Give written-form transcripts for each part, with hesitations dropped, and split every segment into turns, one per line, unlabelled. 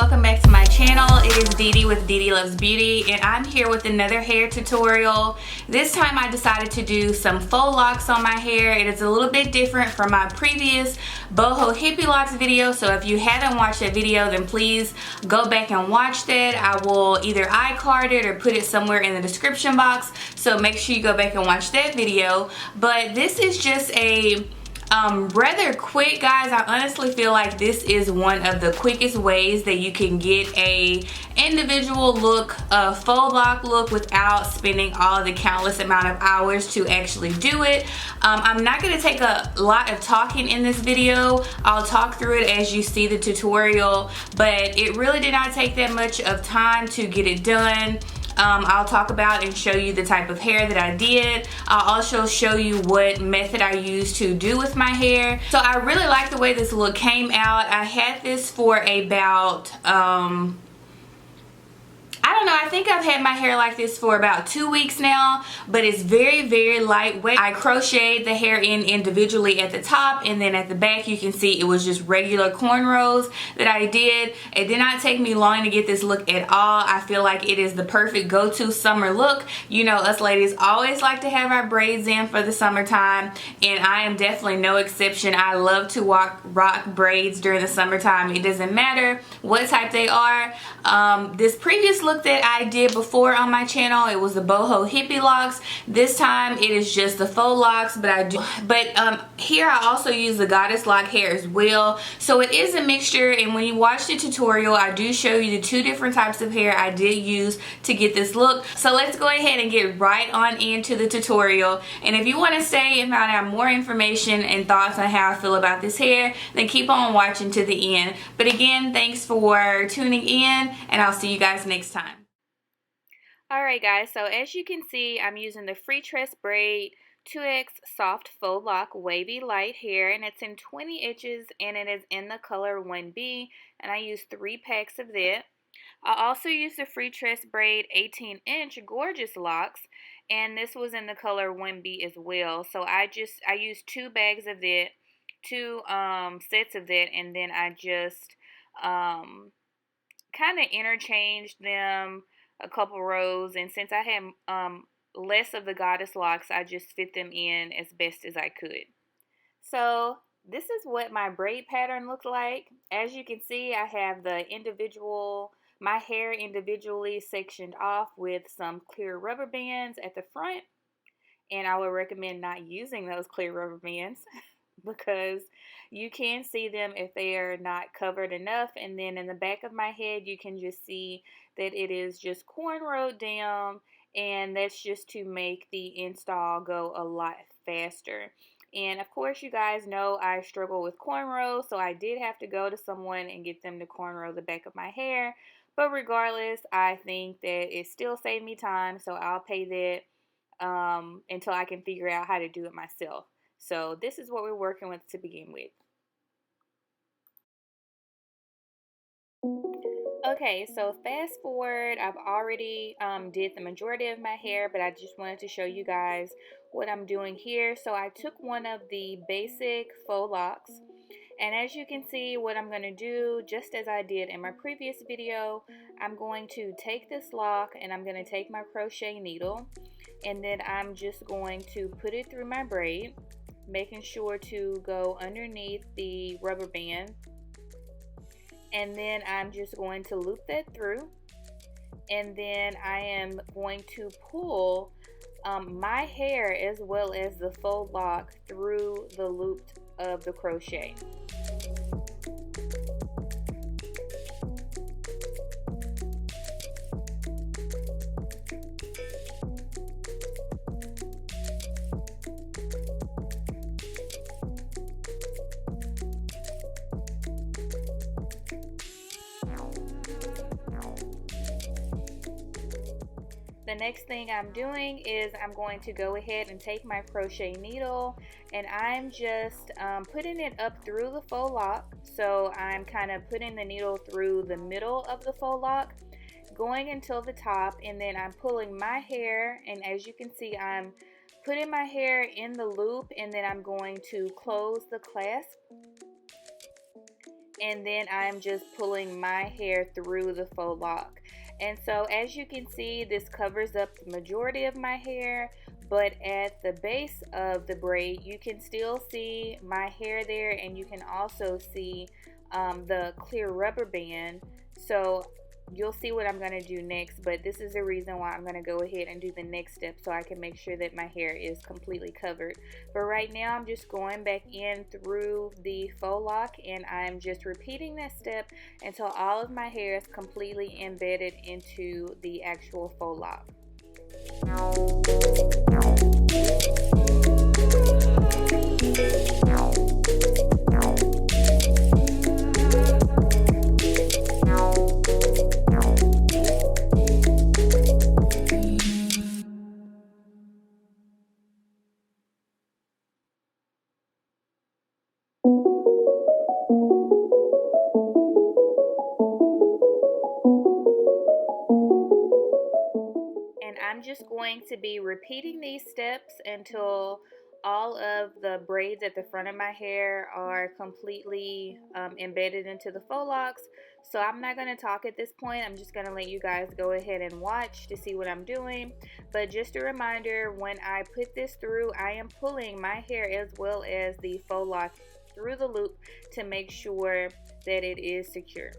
welcome back to my channel. It is Dee Dee with Ddluvsbeauty, and I'm here with another hair tutorial. This time I decided to do some faux locks on my hair. It is a little bit different from my previous boho hippie locks video, so if you haven't watched that video, then please go back and watch that. I will either iCard it or put it somewhere in the description box, so make sure you go back and watch that video. But this is just a rather quick, guys. I honestly feel like this is one of the quickest ways that you can get a individual look, a faux lock look, without spending all the countless amount of hours to actually do it. I'm not going to take a lot of talking in this video. I'll talk through it as you see the tutorial, but it really did not take that much of time to get it done. I'll talk about and show you the type of hair that I did. I'll also show you what method I used to do with my hair. So I really like the way this look came out. I had this for about I don't know, I think I've had my hair like this for about 2 weeks now, but it's very lightweight. I crocheted the hair in individually at the top, and then at the back you can see it was just regular cornrows that I did. It did not take me long to get this look at all. I feel like it is the perfect go-to summer look. You know, us ladies always like to have our braids in for the summertime, and I am definitely no exception. I love to rock braids during the summertime. It doesn't matter what type they are. This previous look that I did before on my channel, it was the boho hippie locks. This time it is just the faux locks, but here I also use the goddess lock hair as well. So it is a mixture, and when you watch the tutorial, I do show you the two different types of hair I did use to get this look. So let's go ahead and get right on into the tutorial. And if you want to stay and find out more information and thoughts on how I feel about this hair, then keep on watching to the end. But again, thanks for tuning in, and I'll see you guys next time. Alright guys, so as you can see, I'm using the FREETRESS braid 2X soft faux lock wavy light hair, and it's in 20 inches, and it is in the color 1B, and I use 3 packs of that. I also used the FREETRESS braid 18-inch gorgeous locks, and this was in the color 1B as well. So I used 2 bags of that, 2 sets of that, and then I just kind of interchanged them a couple rows, and since I had less of the goddess locks, I just fit them in as best as I could. So this is what my braid pattern looked like. As you can see, I have my hair individually sectioned off with some clear rubber bands at the front, and I would recommend not using those clear rubber bands because you can see them if they are not covered enough. And then in the back of my head, you can just see that it is just cornrowed down, and that's just to make the install go a lot faster. And of course, you guys know I struggle with cornrows, so I did have to go to someone and get them to cornrow the back of my hair. But regardless, I think that it still saved me time, so I'll pay that until I can figure out how to do it myself. So this is what we're working with to begin with. Okay, so fast forward, I've already did the majority of my hair, but I just wanted to show you guys what I'm doing here. So I took one of the basic faux locks, and as you can see, what I'm going to do, just as I did in my previous video, I'm going to take this lock and I'm going to take my crochet needle, and then I'm just going to put it through my braid, making sure to go underneath the rubber band. And then I'm just going to loop that through, and then I am going to pull my hair as well as the faux lock through the loop of the crochet. The next thing I'm doing is I'm going to go ahead and take my crochet needle, and I'm just putting it up through the faux lock. So I'm kind of putting the needle through the middle of the faux lock, going until the top, and then I'm pulling my hair, and as you can see, I'm putting my hair in the loop, and then I'm going to close the clasp, and then I'm just pulling my hair through the faux lock. And so as you can see, this covers up the majority of my hair, but at the base of the braid you can still see my hair there, and you can also see the clear rubber band. So you'll see what I'm going to do next, but this is the reason why I'm going to go ahead and do the next step, so I can make sure that my hair is completely covered. But right now I'm just going back in through the faux lock, and I'm just repeating that step until all of my hair is completely embedded into the actual faux lock. I'm just going to be repeating these steps until all of the braids at the front of my hair are completely embedded into the faux locks. So I'm not going to talk at this point. I'm just going to let you guys go ahead and watch to see what I'm doing. But just a reminder, when I put this through, I am pulling my hair as well as the faux lock through the loop to make sure that it is secure.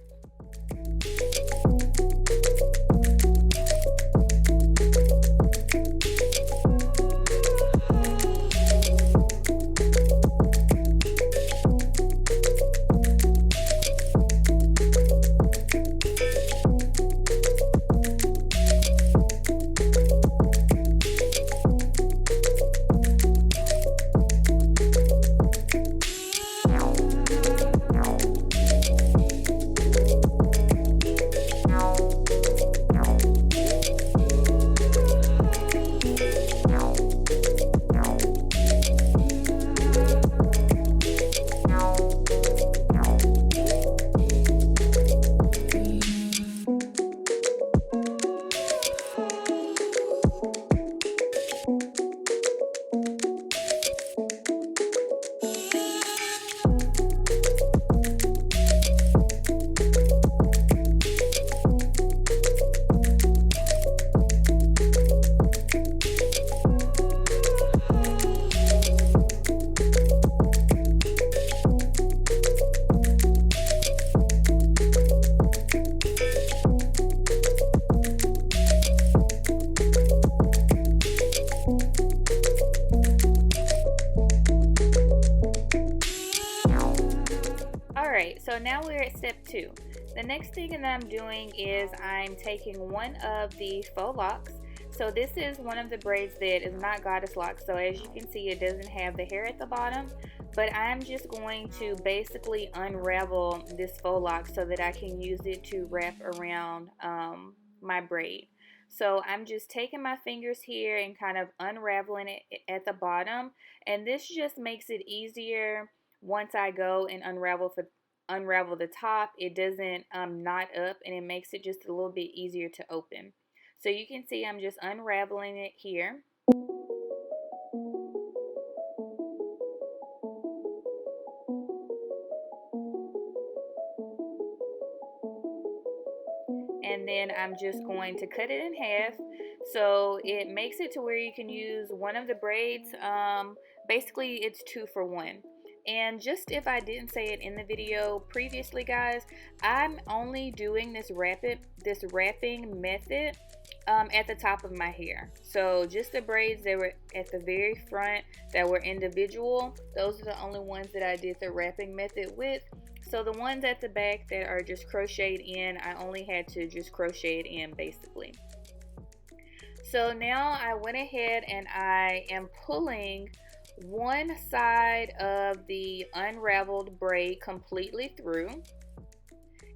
So now we're at step 2. The next thing that I'm doing is I'm taking one of the faux locks. So this is one of the braids that is not goddess lock. So as you can see, it doesn't have the hair at the bottom. But I'm just going to basically unravel this faux lock so that I can use it to wrap around my braid. So I'm just taking my fingers here and kind of unraveling it at the bottom. And this just makes it easier once I go and unravel the top. It doesn't knot up, and it makes it just a little bit easier to open. So you can see I'm just unraveling it here. And then I'm just going to cut it in half, so it makes it to where you can use one of the braids. Basically it's 2 for 1. And just if I didn't say it in the video previously, guys, I'm only doing this wrapping method at the top of my hair. So just the braids that were at the very front that were individual, those are the only ones that I did the wrapping method with. So the ones at the back that are just crocheted in, I only had to just crochet it in basically. So now I went ahead and I am pulling one side of the unraveled braid completely through,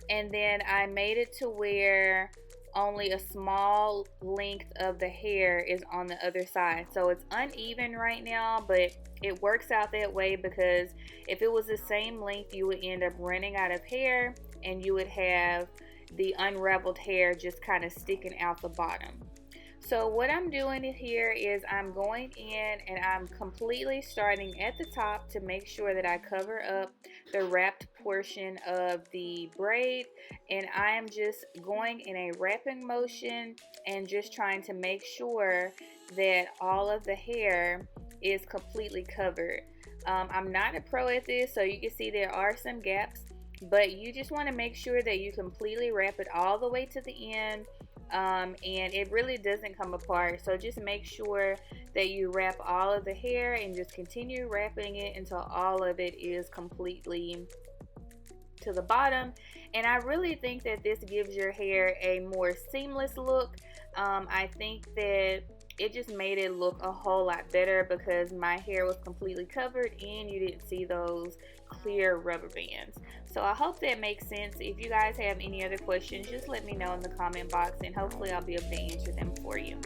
and then I made it to where only a small length of the hair is on the other side. So it's uneven right now, but it works out that way because if it was the same length, you would end up running out of hair and you would have the unraveled hair just kind of sticking out the bottom. So what I'm doing here is I'm going in and I'm completely starting at the top to make sure that I cover up the wrapped portion of the braid, and I am just going in a wrapping motion and just trying to make sure that all of the hair is completely covered. I'm not a pro at this, so you can see there are some gaps, but you just want to make sure that you completely wrap it all the way to the end. And it really doesn't come apart, so just make sure that you wrap all of the hair and just continue wrapping it until all of it is completely to the bottom. And I really think that this gives your hair a more seamless look. I think that it just made it look a whole lot better because my hair was completely covered and you didn't see those clear rubber bands. So I hope that makes sense. If you guys have any other questions, just let me know in the comment box and hopefully I'll be able to answer them for you.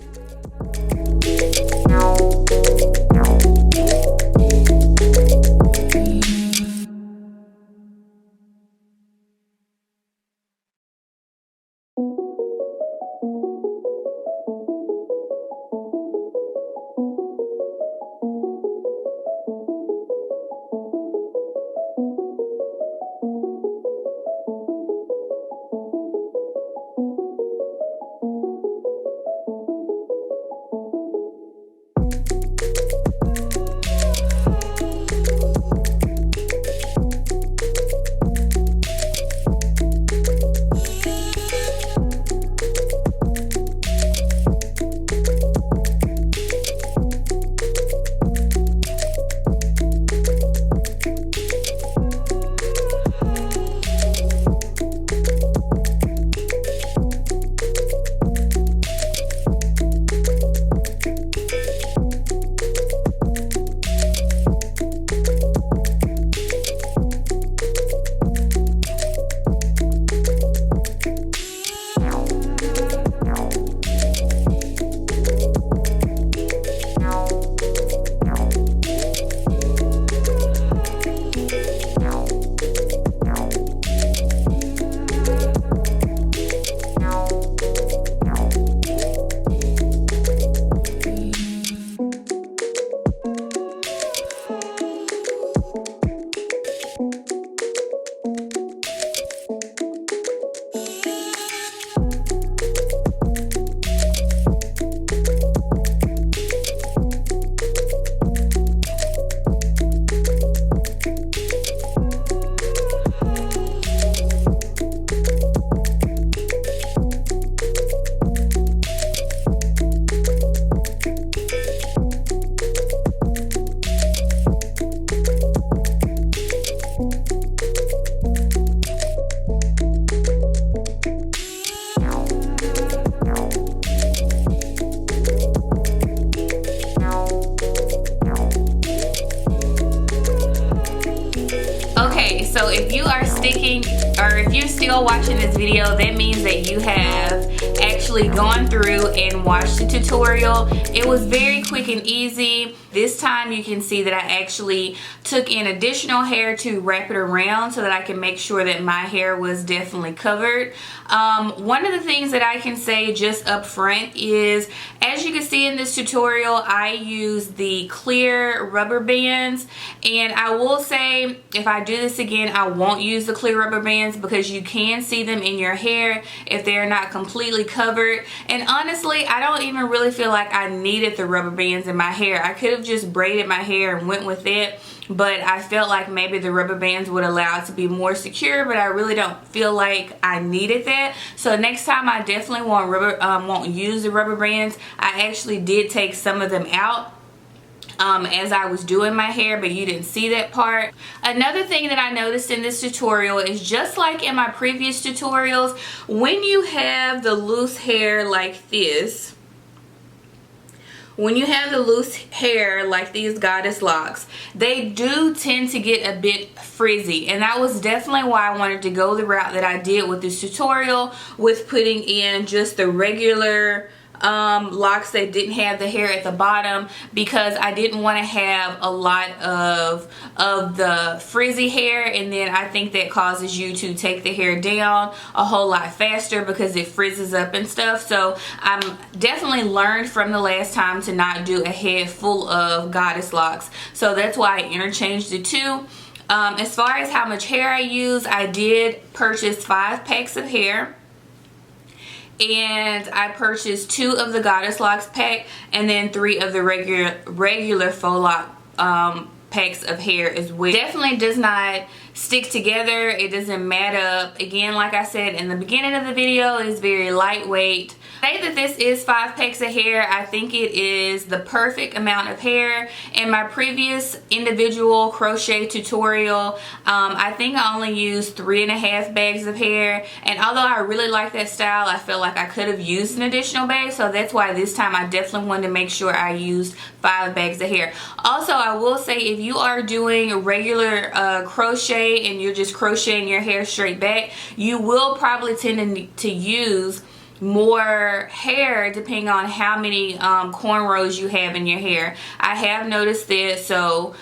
So if you are sticking, or if you're still watching this video, that means that you have actually gone through and watched the tutorial. It was very quick and easy. This time you can see that I actually took in additional hair to wrap it around so that I can make sure that my hair was definitely covered. One of the things that I can say just up front is, as you can see in this tutorial, I use the clear rubber bands, and I will say if I do this again, I won't use the clear rubber bands because you can see them in your hair if they're not completely covered. And honestly, I don't even really feel like I needed the rubber bands in my hair. I could have just braided my hair and went with it, but I felt like maybe the rubber bands would allow it to be more secure, but I really don't feel like I needed that. So next time I definitely won't use the rubber bands. I actually did take some of them out as I was doing my hair, but you didn't see that part. Another thing that I noticed in this tutorial is, just like in my previous tutorials, when you have the loose hair like this, when you have the loose hair like these goddess locks, they do tend to get a bit frizzy, and that was definitely why I wanted to go the route that I did with this tutorial, with putting in just the regular locks that didn't have the hair at the bottom, because I didn't want to have a lot of the frizzy hair, and then I think that causes you to take the hair down a whole lot faster because it frizzes up and stuff. So I'm definitely learned from the last time to not do a head full of goddess locks, so that's why I interchanged the two. As far as how much hair I use, I did purchase 5 packs of hair, and I purchased 2 of the goddess locks pack and then 3 of the regular faux lock packs of hair as well. Definitely does not stick together. It doesn't mat up. Again, like I said in the beginning of the video, it's very lightweight. Say that this is 5 packs of hair. I think it is the perfect amount of hair. In my previous individual crochet tutorial, I think I only used 3.5 bags of hair, and although I really like that style, I feel like I could have used an additional bag, so that's why this time I definitely wanted to make sure I used 5 bags of hair. Also, I will say, if you are doing regular crochet and you're just crocheting your hair straight back, you will probably tend to use more hair depending on how many cornrows you have in your hair. I have noticed this, so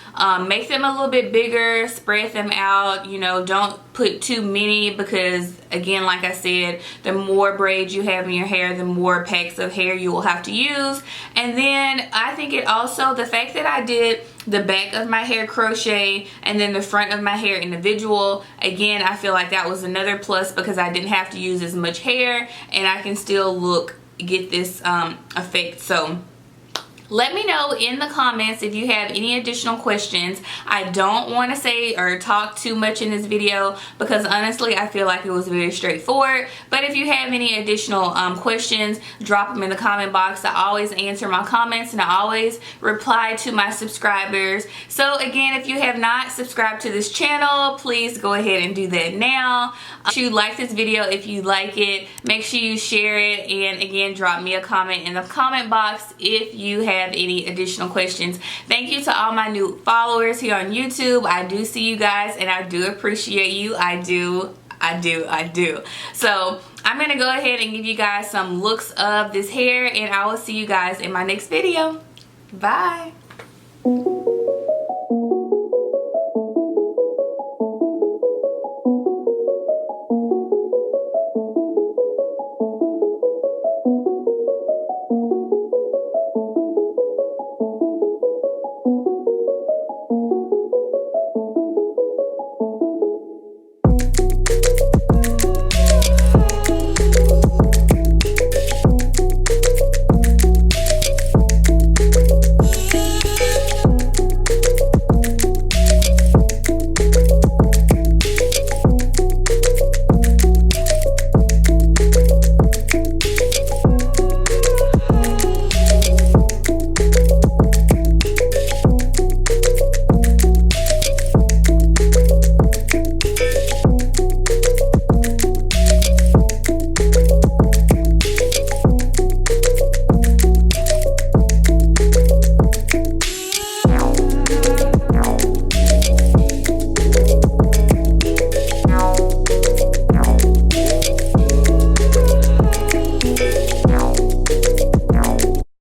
make them a little bit bigger, spread them out, you know, don't put too many, because again, like I said, the more braids you have in your hair, the more packs of hair you will have to use. And then I think it also, the fact that I did the back of my hair crochet and then the front of my hair individual, again, I feel like that was another plus, because I didn't have to use as much hair and I can still get this effect. So let me know in the comments if you have any additional questions. I don't want to say or talk too much in this video, because honestly I feel like it was very straightforward. But if you have any additional questions, drop them in the comment box. I always answer my comments and I always reply to my subscribers. So again, if you have not subscribed to this channel, please go ahead and do that now. Make sure you like this video if you like it. Make sure you share it, and again, drop me a comment in the comment box if you have any additional questions. Thank you to all my new followers here on YouTube. I do see you guys and I do appreciate you. I do. So I'm gonna go ahead and give you guys some looks of this hair, and I will see you guys in my next video. Bye.